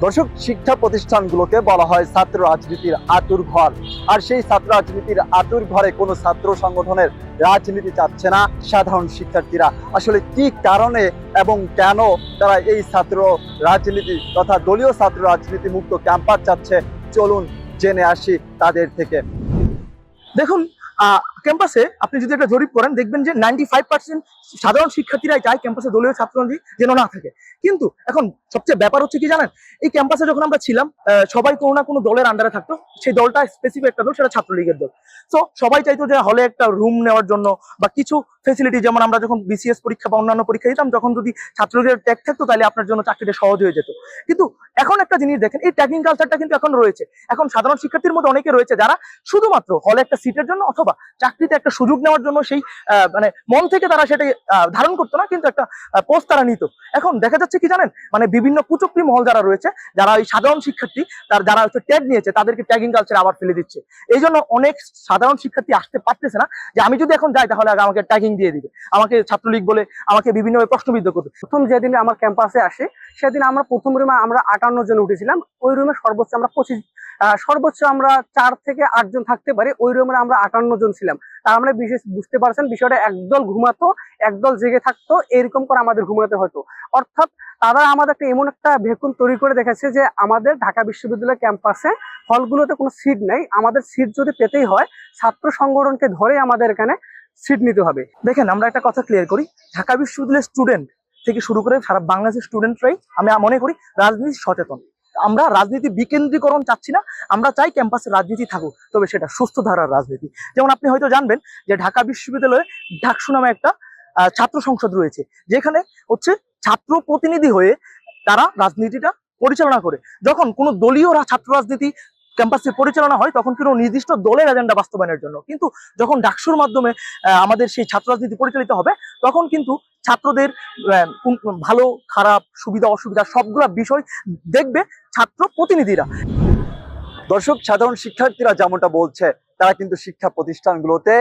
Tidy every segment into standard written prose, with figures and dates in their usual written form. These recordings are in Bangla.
দর্শক, শিক্ষা প্রতিষ্ঠানগুলোকে বলা হয় ছাত্র রাজনীতির আতুর ঘর। আর সেই ছাত্র রাজনীতির আতুর ঘরে কোনো ছাত্র সংগঠনের রাজনীতি চাচ্ছে না সাধারণ শিক্ষার্থীরা। আসলে কি কারণে এবং কেন তারা এই ছাত্র রাজনীতি তথা দলীয় ছাত্র রাজনীতি মুক্ত ক্যাম্পাস চাচ্ছে, চলুন জেনে আসি তাদের থেকে। দেখুন, ক্যাম্পাসে আপনি যদি একটা জরিপ করেন দেখবেন যে 95% সাধারণ শিক্ষার্থীরাই চায় ক্যাম্পাসে দলীয় ছাত্ররাজনীতি যেন না থাকে। কিন্তু এখন সবচেয়ে ব্যাপার হচ্ছে কি জানেন, এই ক্যাম্পাসে যখন আমরা ছিলাম সবাই কোনো না কোনো দলের আন্ডারে থাকতো। সেই দলটা স্পেসিফিক একটা দল, সেটা ছাত্রলীগের দল। তো সবাই চাইতো যে হলে একটা রুম নেওয়ার জন্য বা কিছু ফেসিলিটি, যেমন আমরা যখন বিসিএস পরীক্ষা বা অন্যান্য পরীক্ষা দিতাম যখন যদি ছাত্রলীগের ট্যাগ থাকতো তাহলে আপনার জন্য চাকরিটা সহজ হয়ে যেত। কিন্তু এখন একটা জিনিস দেখেন, এই ট্যাগিং কালচারটা কিন্তু এখন রয়েছে। এখন সাধারণ শিক্ষার্থীর মধ্যে অনেকে রয়েছে যারা শুধুমাত্র হলে একটা সিটের জন্য অথবা চাকরিতে একটা সুযোগ নেওয়ার জন্য সেই মানে মন থেকে তারা সেটা ধারণ করতো না, কিন্তু একটা পোস্ট তারা নিত। এখন দেখা যাচ্ছে কি জানেন, মানে বিভিন্ন কুচক্রী মহল যারা রয়েছে, যারা ওই সাধারণ শিক্ষার্থী যারা হচ্ছে ট্যাগ নিয়েছে তাদেরকে ট্যাগিং কালচারে আবার ফেলে দিচ্ছে। এই জন্য অনেক সাধারণ শিক্ষার্থী আসতে পারতেছে না যে আমি যদি এখন যাই তাহলে আমাকে ট্যাগিং দিয়ে দিবে, আমাকে ছাত্রলীগ বলে আমাকে বিভিন্নভাবে প্রশ্নবিদ্ধ করবে। প্রথম যেদিন আমার ক্যাম্পাসে আসে সেদিন আমরা প্রথম রুমে আমরা 58 জন উঠেছিলাম। ওই রুমে সর্বোচ্চ আমরা 25, সর্বোচ্চ আমরা 4 থেকে 8 জন থাকতে পারি। ওই রুমে আমরা 58 জন ছিলাম। তার মানে বিশেষ বুঝতে পারছেন বিষয়টা, একদল ঘুমাতো একদল জেগে থাকতো, এরকম করে আমাদের ঘুমাতে হতো। অর্থাৎ তারা আমাদের এমন একটা ভ্যাকুয়াম তৈরি করে দেখেছে যে আমাদের ঢাকা বিশ্ববিদ্যালয় ক্যাম্পাসে হলগুলোতে কোনো সিট নেই। আমাদের সিট যদি পেতেই হয় ছাত্র সংগঠনকে ধরে আমাদের এখানে সিট নিতে হবে। দেখেন, আমরা একটা কথা ক্লিয়ার করি, ঢাকা বিশ্ববিদ্যালয়ের স্টুডেন্ট থেকে শুরু করে সারা বাংলাদেশের স্টুডেন্টরাই আমি মনে করি রাজনীতি সচেতন। আমরা রাজনীতি বিকেন্দ্রীকরণ চাচ্ছি না, আমরা চাই ক্যাম্পাসে রাজনীতি থাকুক, তবে সেটা সুস্থ ধারার রাজনীতি। যেমন আপনি হয়তো জানবেন যে ঢাকা বিশ্ববিদ্যালয়ে ডাকসু নামে একটা ছাত্র সংসদ রয়েছে, যেখানে হচ্ছে ছাত্র প্রতিনিধি হয়ে তারা রাজনীতিটা পরিচালনা করে। যখন কোনো দলীয় ছাত্র রাজনীতি ক্যাম্পাসে পরিচালনা হয় তখন কোনো নির্দিষ্ট দলের এজেন্ডা বাস্তবায়নের জন্য, কিন্তু যখন ডাকসুর মাধ্যমে আমাদের সেই ছাত্র রাজনীতি পরিচালিত হবে তখন কিন্তু ছাত্রদের ভালো খারাপ সুবিধা অসুবিধা সবগুলা বিষয় দেখবে ছাত্র প্রতিনিধিরা। দর্শক, সাধারণ শিক্ষার্থীরা যেমনটা বলছে, তারা কিন্তু শিক্ষা প্রতিষ্ঠানগুলোতে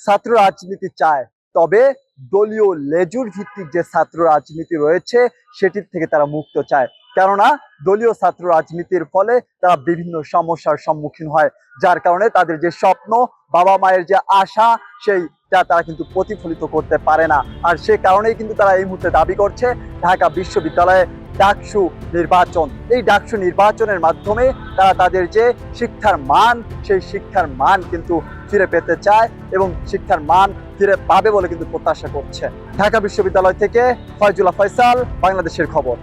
ছাত্র রাজনীতি চায়, তবে দলীয় লেজুর ভিত্তিক যে ছাত্র রাজনীতি রয়েছে সেটির থেকে তারা মুক্ত চায়। কেননা দলীয় ছাত্র রাজনীতির ফলে তারা বিভিন্ন সমস্যার সম্মুখীন হয়, যার কারণে তাদের যে স্বপ্ন, বাবা মায়ের যে আশা, সেইটা তারা কিন্তু প্রতিফলিত করতে পারে না। আর সে কারণেই কিন্তু তারা এই মুহূর্তে দাবি করছে ঢাকা বিশ্ববিদ্যালয়ে ডাকসু নির্বাচন। এই ডাকসু নির্বাচনের মাধ্যমে তারা তাদের যে শিক্ষার মান, সেই শিক্ষার মান কিন্তু ফিরে পেতে চায় এবং শিক্ষার মান ফিরে পাবে বলে কিন্তু প্রত্যাশা করছে। ঢাকা বিশ্ববিদ্যালয় থেকে ফয়জুল্লাহ ফয়সাল, বাংলাদেশের খবর।